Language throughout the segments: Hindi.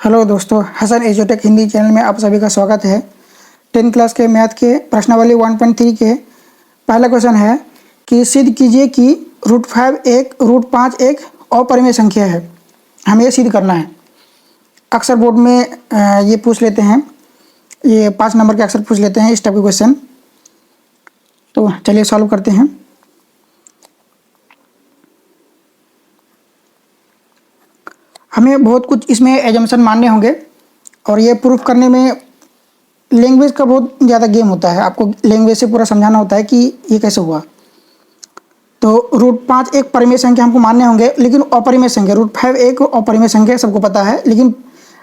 हेलो दोस्तों, हसन एजुटेक हिंदी चैनल में आप सभी का स्वागत है। 10th क्लास के मैथ के प्रश्नावली 1.3 के पहला क्वेश्चन है कि सिद्ध कीजिए कि √5 एक √5 एक अपरिमेय संख्या है। हमें ये सिद्ध करना है। अक्सर बोर्ड में ये पूछ लेते हैं, ये 5 नंबर के अक्सर पूछ लेते हैं इस टाइप के क्वेश्चन। तो चलिए सॉल्व करते हैं। हमें बहुत कुछ इसमें एजम्पशन मानने होंगे और ये प्रूफ करने में लैंग्वेज का बहुत ज़्यादा गेम होता है। आपको लैंग्वेज से पूरा समझाना होता है कि ये कैसे हुआ। तो √5 एक परिमेय संख्या हमको मानने होंगे, लेकिन अपरिमेय संख्या √5 एक अपरिमेय संख्या सबको पता है, लेकिन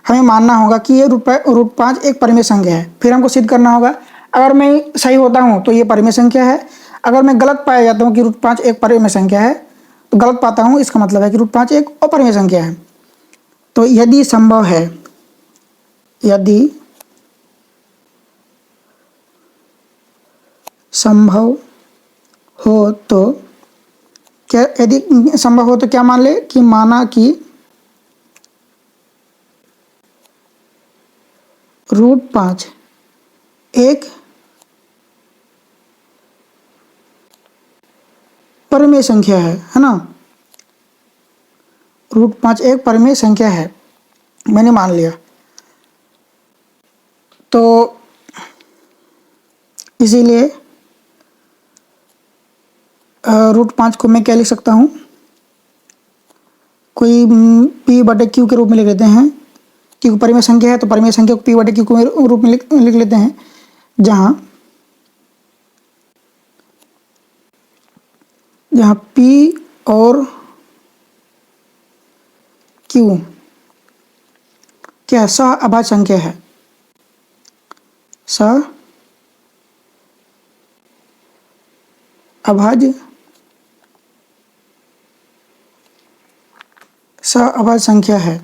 हमें मानना होगा कि ये √5 एक परिमेय संख्या है। फिर हमको सिद्ध करना होगा। अगर मैं सही होता हूँ तो ये परिमेय संख्या है। अगर मैं गलत पाया जाता हूँ कि √5 एक परिमेय संख्या है, तो गलत पाता हूँ, इसका मतलब है कि √5 एक अपरिमेय संख्या है। तो यदि संभव है, यदि संभव हो तो क्या, यदि संभव हो तो क्या मान ले कि माना कि √5 एक परिमेय संख्या है ना। √5 एक परिमेय संख्या है, मैंने मान लिया। तो इसीलिए √5 को मैं क्या लिख सकता हूँ, कोई P/Q के रूप में लिख लेते हैं, क्योंकि परिमेय संख्या है तो परिमेय संख्या को P/Q के रूप में लिख लेते हैं, जहाँ P और Q क्या सह अभाज्य संख्या है, सह अभाज्य संख्या है।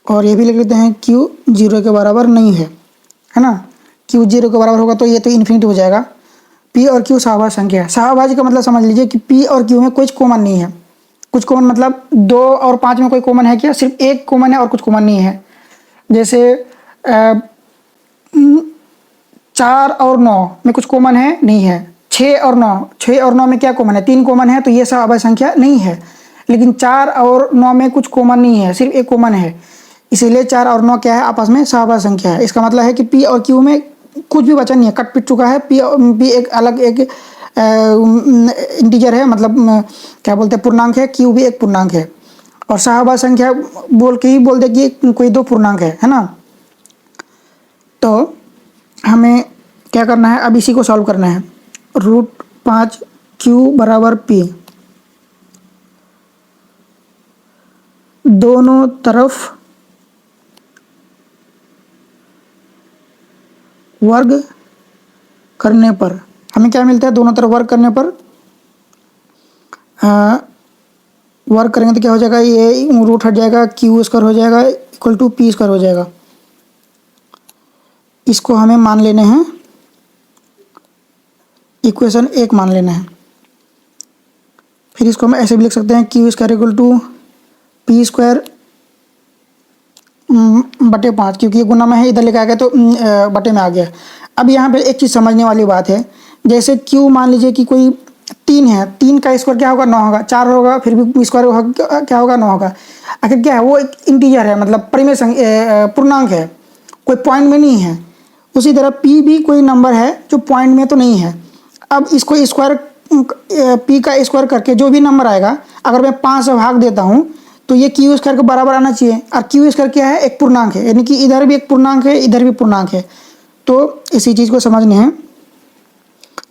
और ये भी लिख लेते हैं Q 0 के बराबर नहीं है ना। Q 0 के बराबर होगा तो ये तो इन्फिनिटी हो जाएगा। P और Q सहअभाज्य संख्या है। सहअभाज्य का मतलब समझ लीजिए कि P और Q में कुछ कॉमन नहीं है। कुछ कॉमन मतलब 2 और 5 में कोई कॉमन है क्या? सिर्फ एक कॉमन है और कुछ कॉमन नहीं है। जैसे 4 और 9 में कुछ कॉमन है, नहीं है। 6 और 9 में क्या कॉमन है? 3 कॉमन है, तो ये सहअभाज्य संख्या नहीं है। लेकिन 4 और 9 में कुछ कॉमन नहीं है, सिर्फ एक कॉमन है। इसीलिए 4 और 9 क्या है? आपस में सहअभाज्य संख्या है। इसका मतलब है कि P और Q में कुछ भी बचा नहीं है, कट पिट चुका है। P एक अलग एक इंटीजर है, मतलब क्या बोलते हैं, पूर्णांक है। Q भी एक पूर्णांक है। और सहअभाज्य संख्या बोल के ही बोल दे कि कोई दो पूर्णांक है ना। तो हमें क्या करना है, अब इसी को सॉल्व करना है। √5 Q बराबर P, दोनों तरफ वर्ग करने पर हमें क्या मिलता है? दोनों तरफ वर्ग करने पर वर्ग करेंगे तो क्या हो जाएगा, ये रूट हट जाएगा, Q² हो जाएगा इक्वल टू P² हो जाएगा। इसको हमें मान लेने हैं, इक्वेशन 1 मान लेना है। फिर इसको हम ऐसे भी लिख सकते हैं Q² इक्वल टू P² बटे 5, क्योंकि ये गुना में है, इधर लेके आ गया तो बटे में आ गया। अब यहाँ पे एक चीज़ समझने वाली बात है। जैसे Q मान लीजिए कि कोई 3 है, 3 का स्क्वायर क्या होगा? 9 होगा। 4 होगा फिर भी स्क्वायर होगा, क्या होगा? 9 होगा। आखिर क्या है? वो एक इंटीजर है, मतलब परिमेय पूर्णांक है, कोई पॉइंट में नहीं है। उसी तरह P भी कोई नंबर है जो पॉइंट में तो नहीं है। अब इसको स्क्वायर P का स्क्वायर करके जो भी नंबर आएगा, अगर मैं 5 से भाग देता हूँ तो ये Q² के बराबर आना चाहिए। और Q² क्या है? एक पूर्णांक है, यानी कि इधर भी एक पूर्णांक है, इधर भी पूर्णांक है। तो इसी चीज़ को समझने हैं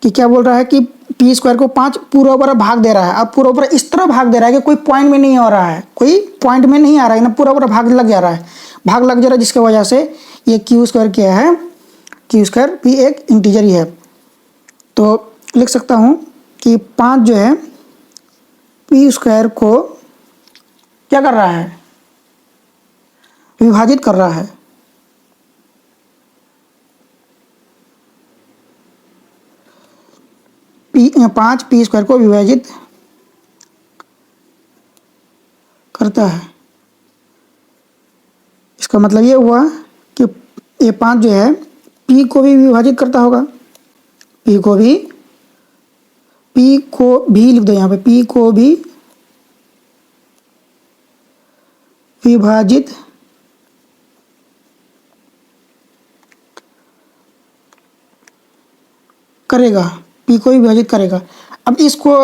कि क्या बोल रहा है कि P² को 5 पूरा पूरा भाग दे रहा है। अब पूरा पूरा इस तरह भाग दे रहा है कि कोई पॉइंट में नहीं हो रहा है, कोई पॉइंट में नहीं आ रहा है ना, पूरा पूरा भाग लग जा रहा है, भाग लग जा रहा है, जिसकी वजह से ये Q² क्या है? Q² भी एक इंटीजर ही है। तो लिख सकता हूँ कि 5 जो है P² को क्या कर रहा है? विभाजित कर रहा है। पाँच P² को विभाजित करता है। इसका मतलब ये हुआ कि ये 5 जो है पी को भी विभाजित करता होगा, पी को भी लिख दो यहाँ पे, पी को भी विभाजित करेगा, पी को भी विभाजित करेगा। अब इसको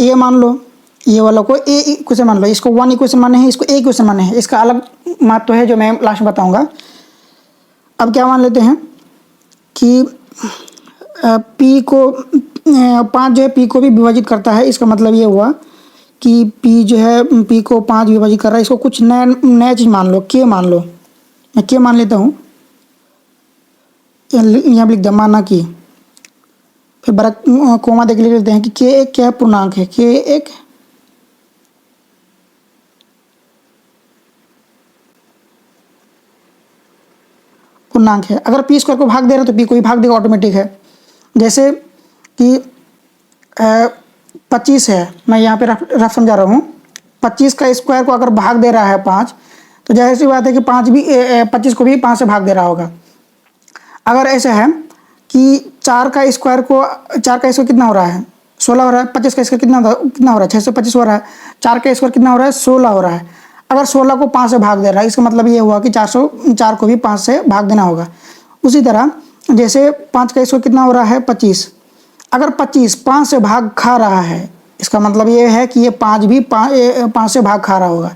ए मान लो, ये वाला को ए इक्वेशन मान लो, इसको 1 इक्वेशन माने हैं, इसको ए इक्वेशन माने हैं, इसका अलग महत्व है जो मैं लास्ट में बताऊंगा। अब क्या मान लेते हैं कि पी को 5 जो है पी को भी विभाजित करता है, इसका मतलब ये हुआ कि पी जो है पी को 5 विभाजित कर रहा है। इसको कुछ नया चीज़ मान लो, के मान लो, मैं के मान लेता हूँ, यहाँ पर लिख दिया माना कि, फिर बड़ा कोमा देख लेते हैं कि के एक क्या पूर्णांक है, के एक पूर्णांक है। अगर पी स्क्वायर को भाग दे रहे हैं तो पी को भी भाग देगा, ऑटोमेटिक है। जैसे कि 25 है, मैं यहाँ पे रफ समझा रहा हूँ, 25 का स्क्वायर को अगर भाग दे रहा है 5, तो जाहिर सी बात है कि 25 को भी 5 से भाग दे रहा होगा। अगर ऐसा है कि 4 का स्क्वायर कितना हो रहा है, 16 हो रहा है, 25 का स्क्वायर कितना हो रहा है, 625 हो रहा है, 4 का स्क्वायर कितना हो रहा है, 16 हो रहा है। अगर 16 को 5 से भाग दे रहा है, इसका मतलब ये हुआ कि 4 को भी 5 से भाग देना होगा। उसी तरह जैसे 5 का स्क्वायर कितना हो रहा है, 25, अगर 25 5 से भाग खा रहा है, इसका मतलब ये है कि ये 5 भी 5 से भाग खा रहा होगा।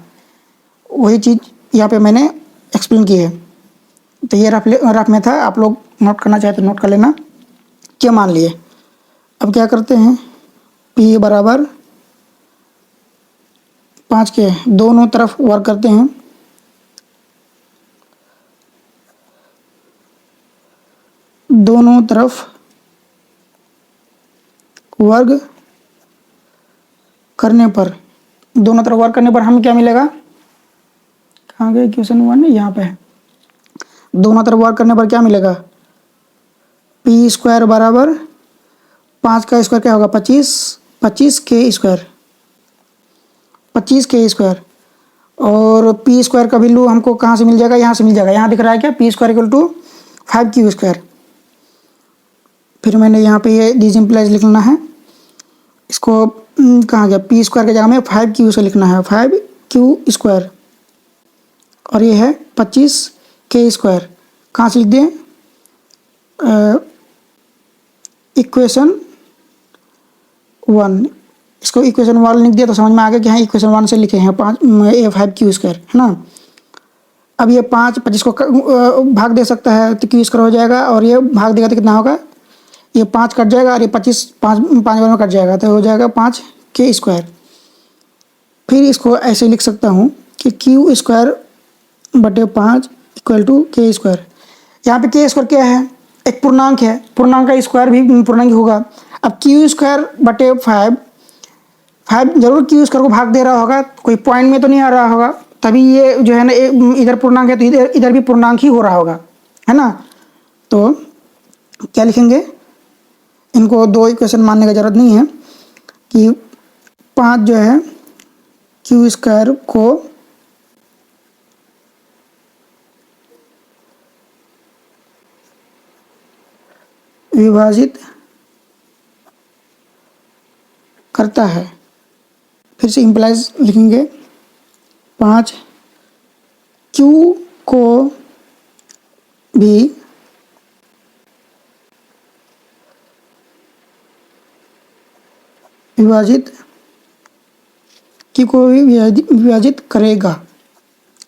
वही चीज़ यहाँ पे मैंने एक्सप्लेन की है। तो ये रफ में था, आप लोग नोट करना चाहे तो नोट कर लेना। क्या मान लिए, अब क्या करते हैं, P बराबर 5 के दोनों तरफ वर्क करते हैं, दोनों तरफ वर्ग करने पर, दोनों तरफ वर्क करने पर हमें क्या मिलेगा, कहाँ गए क्वेश्चन 1, यहाँ पे है। दोनों तरफ वर्क करने पर क्या मिलेगा, पी स्क्वायर बराबर 5 का स्क्वायर क्या होगा, 25 के स्क्वायर, 25 के स्क्वायर, और पी स्क्वायर का वैल्यू हमको कहाँ से मिल जाएगा, यहाँ से मिल जाएगा। यहाँ दिख रहा है क्या, p square equal to 5 q square. फिर मैंने यहाँ पे ये डिसिम्प्लाइज लिखना है, इसको कहाँ गया, पी स्क्वायर की जगह में 5 क्यू से लिखना है, 5 क्यू स्क्वायर, और ये है 25 के स्क्वायर। कहाँ से लिख दिए, इक्वेशन 1, इसको इक्वेशन 1 लिख दिया तो समझ में आ गया कि हाँ इक्वेशन 1 से लिखे हैं 5 क्यू स्क्वायर, है ना। अब ये 25 को भाग दे सकता है तो क्यू स्क्वायर हो जाएगा, और ये भाग देगा तो कितना होगा, ये 5 कट जाएगा और ये 25 5 बार में कट जाएगा तो हो जाएगा 5 के स्क्वायर। फिर इसको ऐसे लिख सकता हूँ कि क्यू स्क्वायर बटे 5 इक्वल टू के स्क्वायर। यहाँ पे के स्क्वायर क्या है, एक पूर्णांक है, पूर्णांक का स्क्वायर भी पूर्णांक होगा। अब क्यू स्क्वायर बटे 5 जरूर क्यू स्क्वायर को भाग दे रहा होगा, कोई पॉइंट में तो नहीं आ रहा होगा, तभी ये जो है ना इधर पूर्णांक है तो इधर भी पूर्णांक ही हो रहा होगा, है ना। तो क्या लिखेंगे, इनको 2 इक्वेशन मानने की ज़रूरत नहीं है कि 5 जो है क्यू स्क्वायर को विभाजित करता है। फिर से इम्प्लाइज लिखेंगे, 5 क्यू को भी विभाजित करेगा।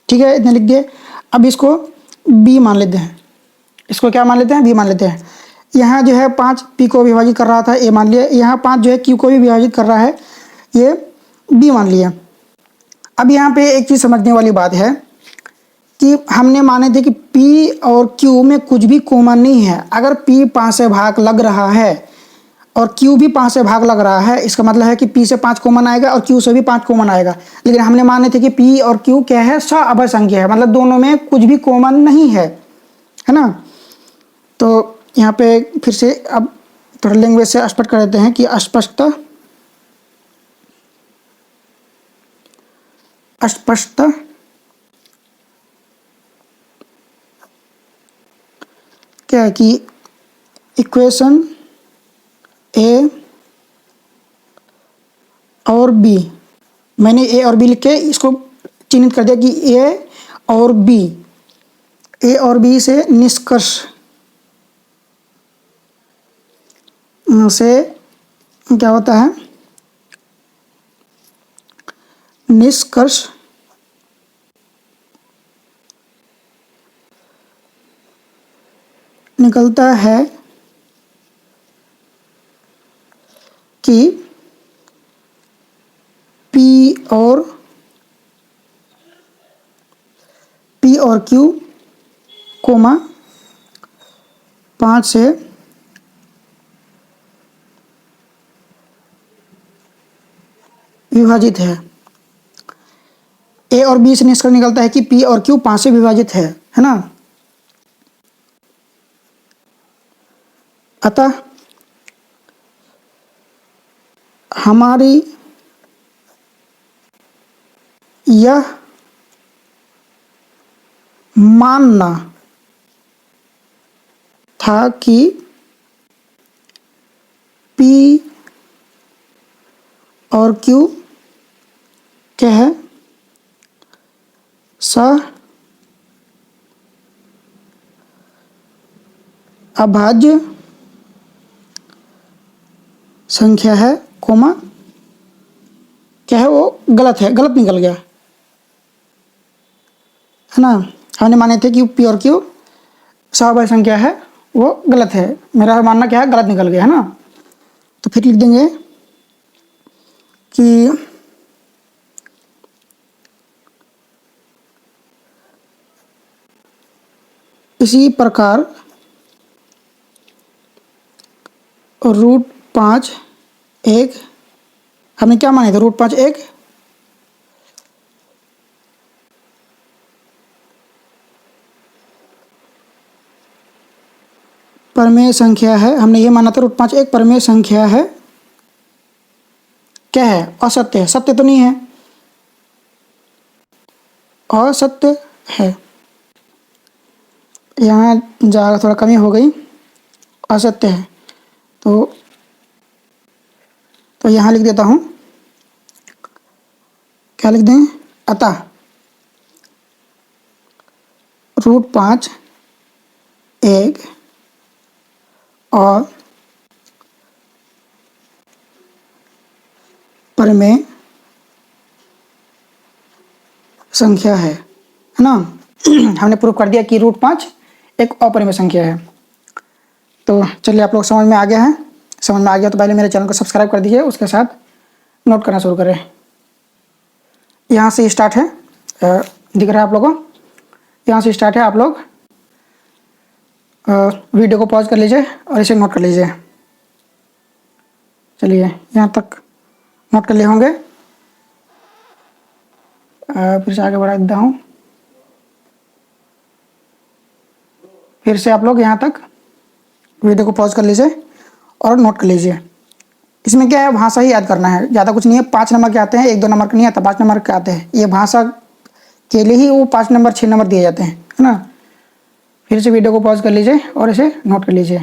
ठीक है, इतने लिख दिए। अब इसको बी मान लेते हैं, इसको क्या मान लेते हैं, बी मान लेते हैं। यहाँ जो है 5 पी को विभाजित कर रहा था, ए मान लिया। यहाँ 5 जो है क्यू को भी विभाजित कर रहा है, ये बी मान लिया। अब यहाँ पे एक चीज़ समझने वाली बात है कि हमने माने थे कि पी और क्यू में कुछ भी कॉमन नहीं है। अगर पी 5 से भाग लग रहा है और क्यू भी 5 से भाग लग रहा है, इसका मतलब है कि पी से 5 कॉमन आएगा और क्यू से भी 5 कॉमन आएगा। लेकिन हमने माने थे कि पी और क्यू क्या है, सअभय संख्या है, मतलब दोनों में कुछ भी कॉमन नहीं है, है ना। तो यहाँ पे फिर से अब थोड़ा लैंग्वेज से स्पष्ट कर देते हैं कि अस्पष्टता क्या है कि इक्वेशन ए और बी, मैंने ए और बी लिख के इसको चिन्हित कर दिया कि ए और बी से निष्कर्ष से क्या होता है, निष्कर्ष निकलता है कि P और Q कोमा 5 से विभाजित है। ए और बी से निष्कर्ष निकलता है कि P और Q 5 से विभाजित है ना। अतः हमारी यह मानना था कि P और Q क्या है, सह अभाज्य संख्या है, कोमा क्या है, वो गलत है, गलत निकल गया है ना। हमने माने थे कि P और Q सहअभाज्य संख्या है, वो गलत है, मेरा मानना क्या है, गलत निकल गया है ना। तो फिर लिख देंगे कि इसी प्रकार √5 1, हमने क्या माने थे, √5 1 परमेय संख्या है। हमने ये माना था √5 1 परमेय संख्या है, क्या है, असत्य है, सत्य तो नहीं है, असत्य है। यहाँ जगह थोड़ा कमी हो गई, असत्य है, तो यहाँ लिख देता हूँ, क्या लिख दें, अतः √5 1 और परमेय संख्या है ना। हमने प्रूव कर दिया कि √5 एक अपरिमेय संख्या है। तो चलिए, आप लोग समझ में आ गया है, समझ में आ गया तो पहले मेरे चैनल को सब्सक्राइब कर दीजिए, उसके साथ नोट करना शुरू करें। यहाँ से स्टार्ट है, दिख रहा है आप लोगों को, यहाँ से स्टार्ट है, आप लोग वीडियो को पॉज कर लीजिए और इसे नोट कर लीजिए। चलिए, यहाँ तक नोट कर लिए होंगे, फिर से आगे बढ़ा देता हूँ, फिर से आप लोग यहाँ तक वीडियो को पॉज कर लीजिए और नोट कर लीजिए। इसमें क्या है, भाषा ही याद करना है, ज़्यादा कुछ नहीं है। 5 नंबर के आते हैं, 1 2 नंबर के नहीं आता, 5 नंबर के आते हैं। ये भाषा के लिए ही वो 5 नंबर 6 नंबर दिए जाते हैं, है ना। फिर से वीडियो को पॉज कर लीजिए और इसे नोट कर लीजिए।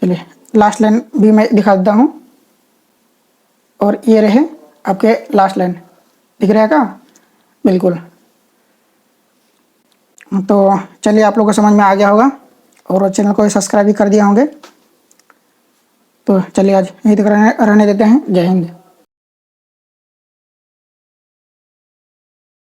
चलिए, लास्ट लाइन भी मैं दिखा देता हूँ, और ये रहे आपके लास्ट लाइन, दिख रहा है क्या, बिल्कुल। तो चलिए, आप लोगों को समझ में आ गया होगा और चैनल को सब्सक्राइब भी कर दिया होंगे। तो चलिए, आज यहीं तक रहने देते हैं। जय हिंद।